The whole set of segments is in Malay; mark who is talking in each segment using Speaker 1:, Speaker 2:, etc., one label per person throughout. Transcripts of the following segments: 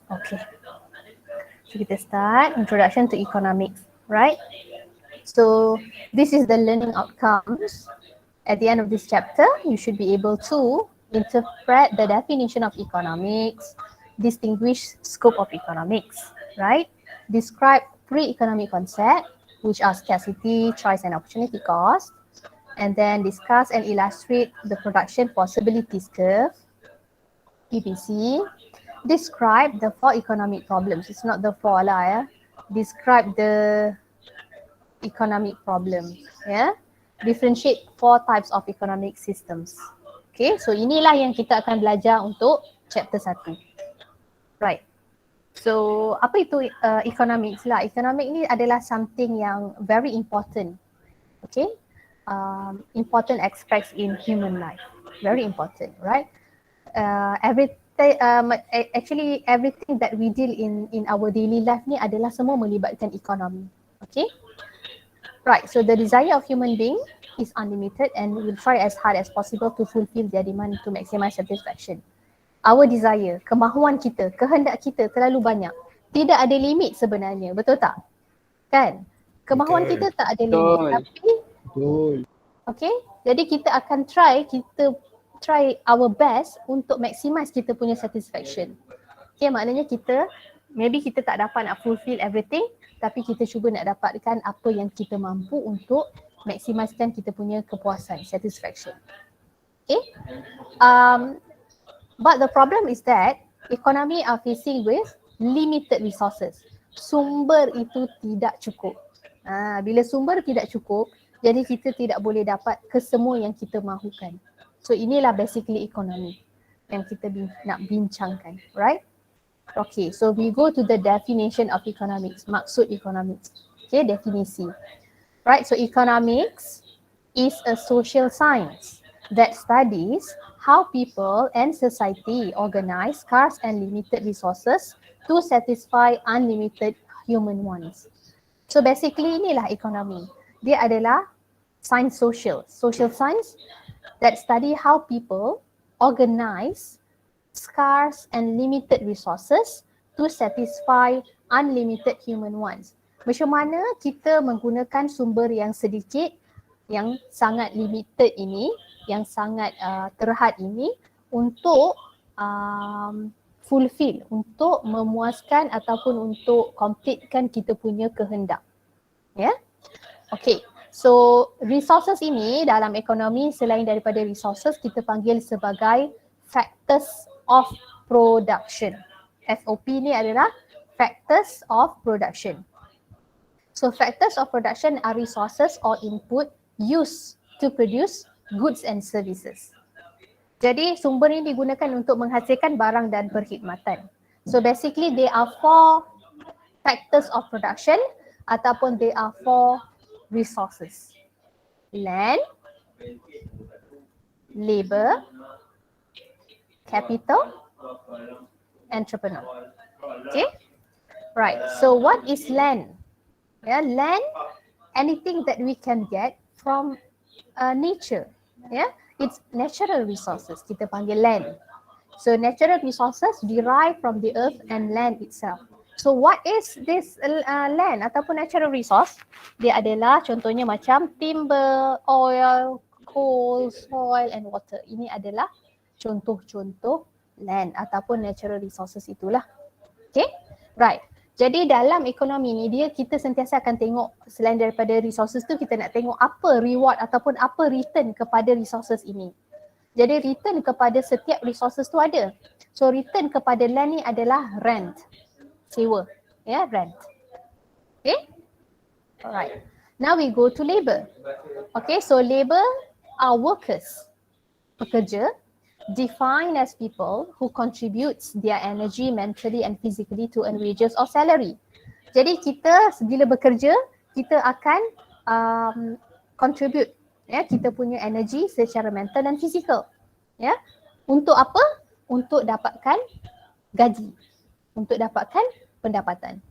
Speaker 1: Okay. So kita start introduction to economics, right? So this is the learning outcomes. At the end of this chapter, you should be able to interpret the definition of economics, distinguish scope of economics, right? Describe three economic concepts, which are scarcity, choice, and opportunity cost, and then discuss and illustrate the production possibilities curve, PPC. Describe the four economic problems. It's not the four lah ya. Describe the economic problem. Yeah. Differentiate four types of economic systems. Okay, so inilah yang kita akan belajar untuk chapter 1. Right. So apa itu economics lah? Economic ni adalah something yang very important. Okay. Important aspects in human life. Very important, right? Actually everything that we deal in our daily life ni adalah semua melibatkan ekonomi. Okay? Right, so the desire of human being is unlimited and we will try as hard as possible to fulfill their demand to maximize satisfaction. Our desire, kemahuan kita, kehendak kita terlalu banyak. Tidak ada limit sebenarnya, betul tak? Kan? Kemahuan kita tak ada limit, tapi okay, jadi kita akan try our best untuk maximize kita punya satisfaction. Okay, maknanya maybe kita tak dapat nak fulfill everything, tapi kita cuba nak dapatkan apa yang kita mampu untuk maximiskan kita punya kepuasan, satisfaction. Okay, but the problem is that economy are facing with limited resources. Sumber itu tidak cukup. Bila sumber tidak cukup, jadi kita tidak boleh dapat kesemua yang kita mahukan. So inilah basically economy yang kita nak bincangkan, right? Okay, so we go to the definition of economics, maksud economics. Okay, definisi. Right, so economics is a social science that studies how people and society organize scarce and limited resources to satisfy unlimited human wants. So basically inilah economy. Dia adalah science social science that study how people organize scarce and limited resources to satisfy unlimited human wants. Macam mana kita menggunakan sumber yang sedikit, yang sangat limited ini, yang sangat terhad ini untuk fulfill, untuk memuaskan ataupun untuk completekan kita punya kehendak. Ya? Yeah? Okay. So resources ini dalam ekonomi selain daripada resources kita panggil sebagai factors of production. FOP ni adalah factors of production. So factors of production are resources or input used to produce goods and services. Jadi sumber ini digunakan untuk menghasilkan barang dan perkhidmatan. So basically there are four factors of production ataupun there are four resources: land, labor, capital, entrepreneur. Okay, right. So what is land? Yeah, land, anything that we can get from nature. Yeah, it's natural resources. Kita panggil land. So natural resources derived from the earth and land itself. So what is this land ataupun natural resource? Dia adalah contohnya macam timber, oil, coal, soil and water. Ini adalah contoh-contoh land ataupun natural resources itulah. Okay, right. Jadi dalam ekonomi ni kita sentiasa akan tengok selain daripada resources tu kita nak tengok apa reward ataupun apa return kepada resources ini. Jadi return kepada setiap resources tu ada. So return kepada land ni adalah rent. Sewa, rent. Okay, alright. Now we go to labor. Okay, so labor are workers, pekerja, defined as people who contributes their energy mentally and physically to earn wages or salary. Jadi kita bila bekerja, kita akan contribute kita punya energy secara mental dan fizikal. Untuk apa? Untuk dapatkan gaji, untuk dapatkan pendapatan.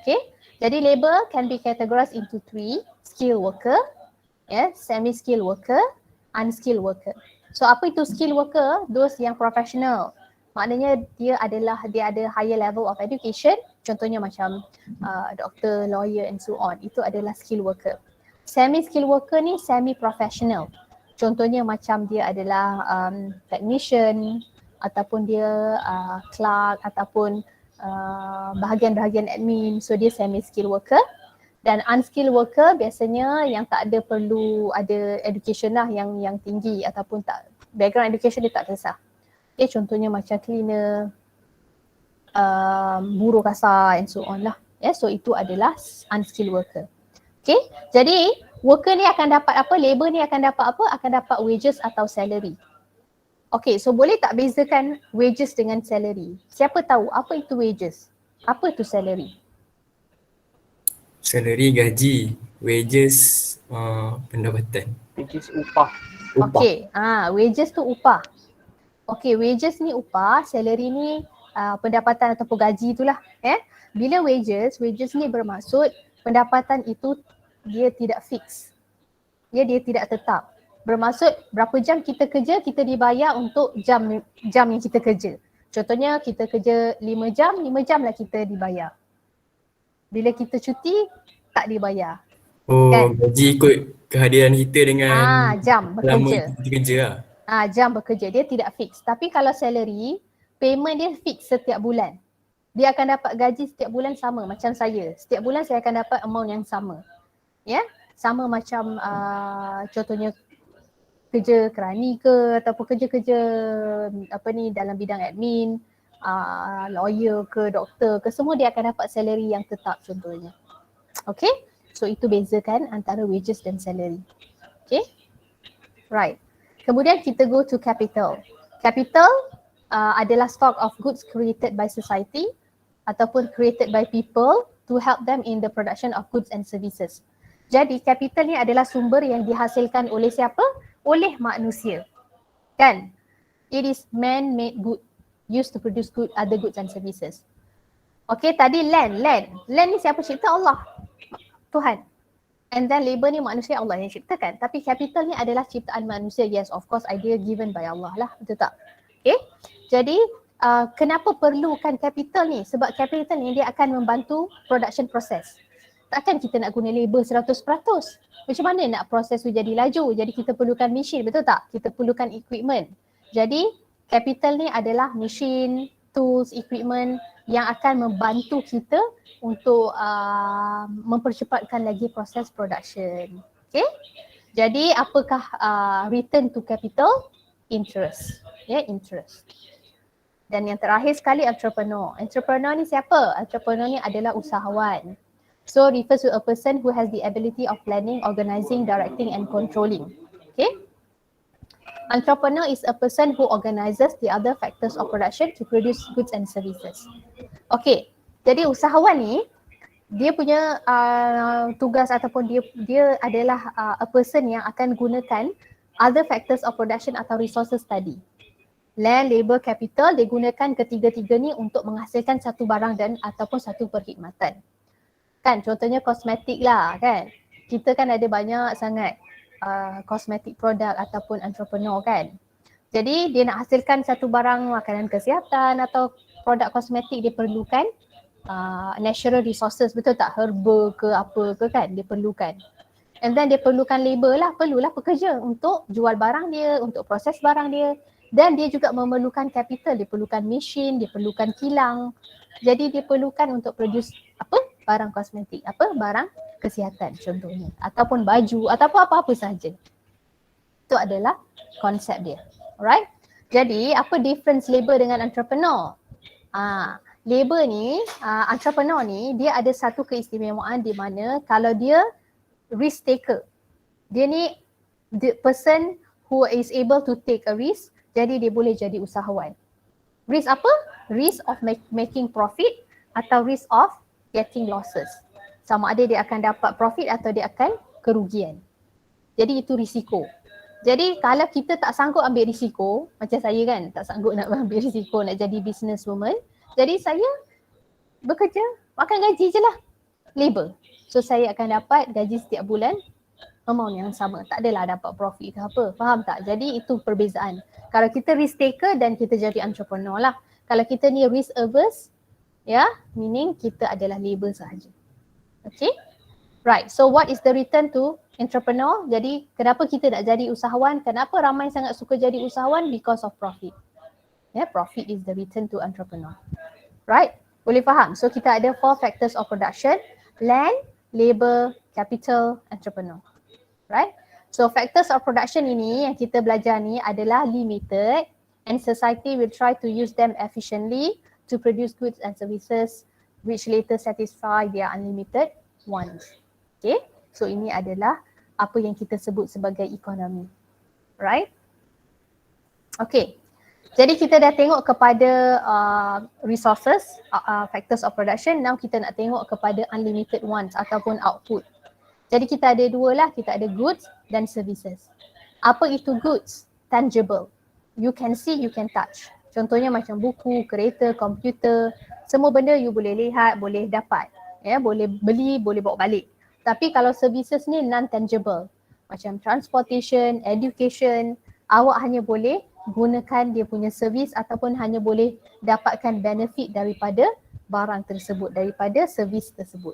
Speaker 1: Okay, jadi labor can be categorized into three: skilled worker, semi-skilled worker, unskilled worker. So apa itu skilled worker? Those yang professional, Maknanya dia ada higher level of education, contohnya macam doktor, lawyer and so on. Itu adalah skill worker. Semi skill worker ni semi professional. Contohnya macam dia adalah technician ataupun dia clerk ataupun bahagian-bahagian admin. So dia semi skill worker. Dan unskilled worker biasanya yang tak ada perlu ada education lah yang tinggi ataupun tak background education dia tak kisah. Okay, contohnya macam cleaner, buruh kasar and so on lah. So itu adalah unskilled worker. Okay, jadi worker ni akan dapat apa? Labor ni akan dapat apa? Akan dapat wages atau salary. Okay, so boleh tak bezakan wages dengan salary? Siapa tahu apa itu wages? Apa itu salary?
Speaker 2: Salary gaji, wages pendapatan.
Speaker 3: Wages upah.
Speaker 1: Okay, wages tu upah. Okay, wages ni upah, salary ni pendapatan ataupun gaji itulah. Bila wages ni bermaksud pendapatan itu dia tidak fix. Dia tidak tetap. Bermaksud berapa jam kita kerja, kita dibayar untuk jam yang kita kerja. Contohnya kita kerja 5 jam lah kita dibayar. Bila kita cuti, tak dibayar.
Speaker 2: Oh, gaji ikut kehadiran kita dengan
Speaker 1: jam bekerja.
Speaker 2: Lama kita kerja lah.
Speaker 1: Jam bekerja, dia tidak fix. Tapi kalau salary, payment dia fix setiap bulan. Dia akan dapat gaji setiap bulan sama macam saya. Setiap bulan saya akan dapat amount yang sama. Sama macam contohnya kerja kerani ke ataupun kerja-kerja dalam bidang admin, lawyer ke, doktor ke, semua dia akan dapat salary yang tetap contohnya. Okay, so itu bezakan antara wages dan salary. Okay, right. Kemudian kita go to capital. Capital adalah stock of goods created by society ataupun created by people to help them in the production of goods and services. Jadi capital ni adalah sumber yang dihasilkan oleh siapa? Oleh manusia. Kan? It is man-made good used to produce other goods and services. Okay, tadi land. Land ni siapa cipta? Allah. Tuhan. And then labor ni manusia Allah yang ciptakan. Tapi capital ni adalah ciptaan manusia. Yes, of course idea given by Allah lah. Betul tak? Okay. Jadi kenapa perlukan capital ni? Sebab capital ni dia akan membantu production process. Takkan kita nak guna labor 100%. Macam mana nak proses tu jadi laju? Jadi kita perlukan mesin, betul tak? Kita perlukan equipment. Jadi capital ni adalah mesin, tools, equipment yang akan membantu kita untuk mempercepatkan lagi proses production. Okay? Jadi apakah return to capital? Interest. Interest. Dan yang terakhir sekali entrepreneur. Entrepreneur ni siapa? Entrepreneur ni adalah usahawan. So refers to a person who has the ability of planning, organizing, directing and controlling. Okay? Entrepreneur is a person who organizes the other factors of production to produce goods and services. Okay, jadi usahawan ni dia punya tugas ataupun dia adalah a person yang akan gunakan other factors of production atau resources tadi. Land, labor, capital, dia gunakan ketiga-tiga ni untuk menghasilkan satu barang dan ataupun satu perkhidmatan. Kan contohnya kosmetik lah kan. Kita kan ada banyak sangat kosmetik produk ataupun entrepreneur kan. Jadi dia nak hasilkan satu barang makanan kesihatan atau produk kosmetik, dia perlukan natural resources, betul tak? Herba ke apa ke kan dia perlukan. And then dia perlukan labor lah, perlulah pekerja untuk jual barang dia, untuk proses barang dia. Dan dia juga memerlukan capital, dia perlukan mesin, dia perlukan kilang. Jadi dia perlukan untuk produce apa? Barang kosmetik, barang kesihatan contohnya, ataupun baju ataupun apa-apa sahaja. Itu adalah konsep dia. Alright? Jadi apa difference labor dengan entrepreneur? Labor ni, entrepreneur ni dia ada satu keistimewaan di mana kalau dia risk taker. Dia ni the person who is able to take a risk, jadi dia boleh jadi usahawan. Risk apa? Risk of making profit atau risk of getting losses. Sama ada dia akan dapat profit atau dia akan kerugian. Jadi itu risiko. Jadi kalau kita tak sanggup ambil risiko, macam saya kan tak sanggup nak ambil risiko nak jadi businesswoman, jadi saya bekerja, makan gaji je lah, labor. So saya akan dapat gaji setiap bulan amount yang sama. Tak adalah dapat profit ke apa. Faham tak? Jadi itu perbezaan. Kalau kita risk taker dan kita jadi entrepreneur lah. Kalau kita ni risk averse, ya, meaning kita adalah labor sahaja. Okay? Right. So what is the return to entrepreneur? Jadi kenapa kita nak jadi usahawan? Kenapa ramai sangat suka jadi usahawan? Because of profit. Profit is the return to entrepreneur. Right? Boleh faham? So kita ada 4 factors of production: land, labor, capital, entrepreneur. Right? So factors of production ini yang kita belajar ni adalah limited and society will try to use them efficiently to produce goods and services which later satisfy their unlimited wants. Okay? So ini adalah apa yang kita sebut sebagai ekonomi. Right? Okay. Jadi kita dah tengok kepada resources, factors of production. Now kita nak tengok kepada unlimited wants ataupun output. Jadi kita ada dua lah, kita ada goods dan services. Apa itu goods? Tangible. You can see, you can touch. Contohnya macam buku, kereta, komputer, semua benda you boleh lihat, boleh dapat. Boleh beli, boleh bawa balik. Tapi kalau services ni non-tangible. Macam transportation, education, awak hanya boleh gunakan dia punya servis ataupun hanya boleh dapatkan benefit daripada barang tersebut, daripada servis tersebut.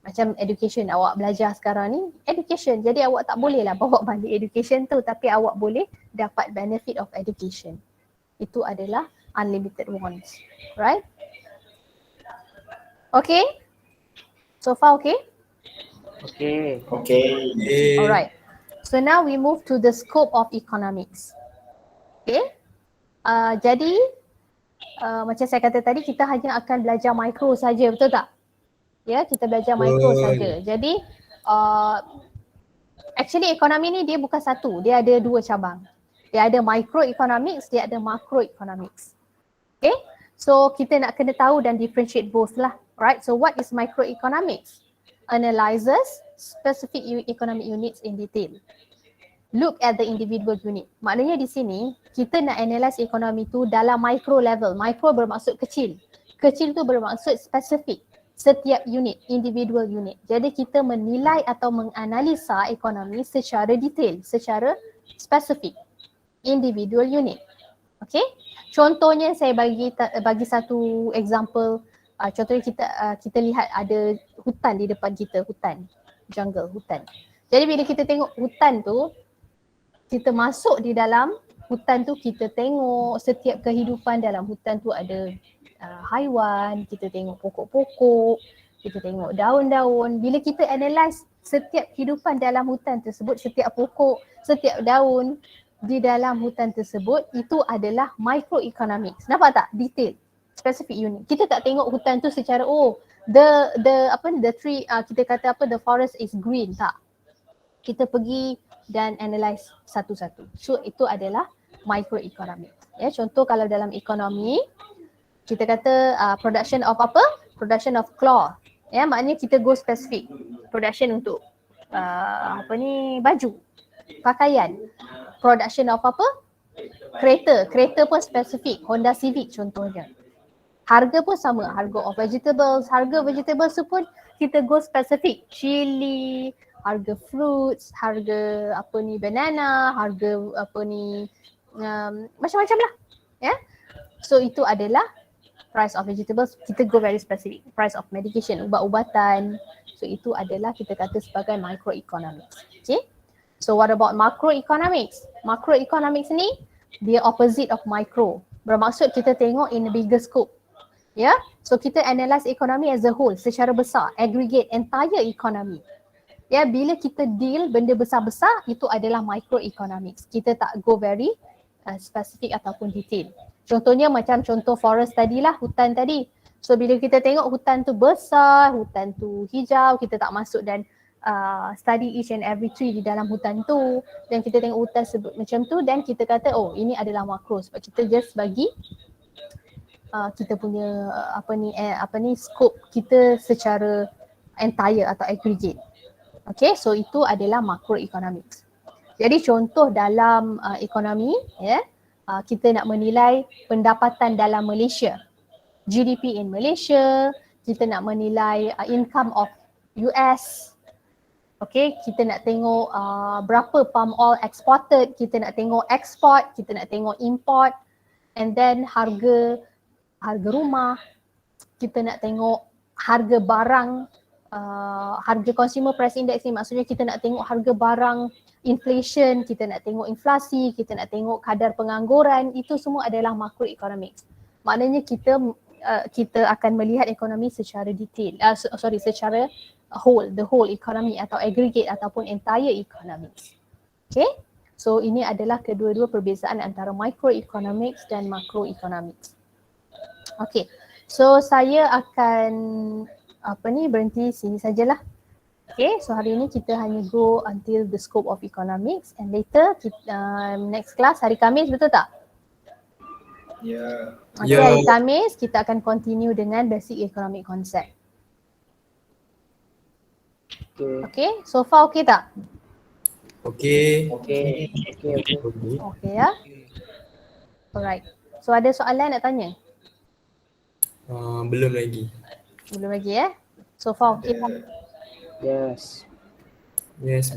Speaker 1: Macam education, awak belajar sekarang ni education, jadi awak tak boleh lah bawa balik education tu, tapi awak boleh dapat benefit of education. Itu adalah unlimited wants, right? Okay? So far okay?
Speaker 3: Okay.
Speaker 1: Alright. So now we move to the scope of economics. Okay? Jadi macam saya kata tadi, kita hanya akan belajar micro saja, betul tak? Ya, kita belajar micro saja. Jadi actually ekonomi ni dia bukan satu, dia ada dua cabang. Dia ada microeconomics, dia ada macroeconomics. Okay? So kita nak kena tahu dan differentiate both lah. Right? So what is microeconomics? Analyzes specific economic units in detail. Look at the individual unit. Maknanya di sini kita nak analyse ekonomi tu dalam micro level. Micro bermaksud kecil. Kecil tu bermaksud spesifik. Setiap unit, individual unit. Jadi kita menilai atau menganalisa ekonomi secara detail, secara spesifik. Individual unit. Okay? Contohnya saya bagi satu example. Contohnya kita lihat ada hutan di depan kita, hutan, jungle, hutan. Jadi bila kita tengok hutan tu, kita masuk di dalam hutan tu, kita tengok setiap kehidupan dalam hutan tu ada haiwan, kita tengok pokok-pokok, kita tengok daun-daun. Bila kita analyse setiap kehidupan dalam hutan tersebut, setiap pokok, setiap daun di dalam hutan tersebut, itu adalah microeconomics. Nampak tak? Detail, specific unit. Kita tak tengok hutan tu secara the tree, kita kata the forest is green, tak. Kita pergi dan analyse satu-satu. So itu adalah microeconomics. Ya, contoh kalau dalam ekonomi kita kata production of apa? Production of cloth. Ya, maknanya kita go specific. Production untuk baju, pakaian. Production of apa? Kereta. Kereta pun spesifik. Honda Civic contohnya. Harga pun sama. Harga of vegetables. Harga vegetables tu pun kita go specific. Chili, harga fruits, harga banana, harga macam-macam lah. Ya. So itu adalah price of vegetables, kita go very specific. Price of medication, ubat-ubatan. So itu adalah kita kata sebagai microeconomics. Okay. So what about macroeconomics? Macroeconomics ni dia opposite of micro. Bermaksud kita tengok in a bigger scope. Ya. So kita analyse ekonomi as a whole, secara besar, aggregate entire economy. Ya, bila kita deal benda besar-besar, itu adalah microeconomics. Kita tak go very specific ataupun detail. Contohnya macam contoh forest tadilah, hutan tadi. So bila kita tengok hutan tu besar, hutan tu hijau, kita tak masuk dan study each and every tree di dalam hutan tu, dan kita tengok hutan sebut macam tu, dan kita kata ini adalah makro, sebab kita just bagi kita punya scope kita secara entire atau aggregate. Okay, so itu adalah macroeconomics. Jadi contoh dalam ekonomi, kita nak menilai pendapatan dalam Malaysia, GDP in Malaysia, kita nak menilai income of US, Okay, kita nak tengok berapa palm oil exported, kita nak tengok export, kita nak tengok import, and then harga rumah, kita nak tengok harga barang, harga consumer price index ni maksudnya kita nak tengok harga barang, inflation, kita nak tengok inflasi, kita nak tengok kadar pengangguran, itu semua adalah macroeconomics. Maknanya kita akan melihat ekonomi secara detail, secara the whole economy atau aggregate ataupun entire economy. Okay, so ini adalah kedua-dua perbezaan antara microeconomics dan macroeconomics. Okay, so saya akan berhenti sini sajalah. Okay, so hari ini kita hanya go until the scope of economics and later next class hari Khamis, betul tak?
Speaker 4: Ya.
Speaker 1: Okay, hari Khamis kita akan continue dengan basic economic concept. Okay, so far okay tak?
Speaker 2: Okay.
Speaker 3: Okay.
Speaker 1: Okay ya. Alright. So ada soalan nak tanya?
Speaker 2: Belum lagi.
Speaker 1: Belum lagi ya? So far okay tak?
Speaker 3: Yes.
Speaker 2: Yes.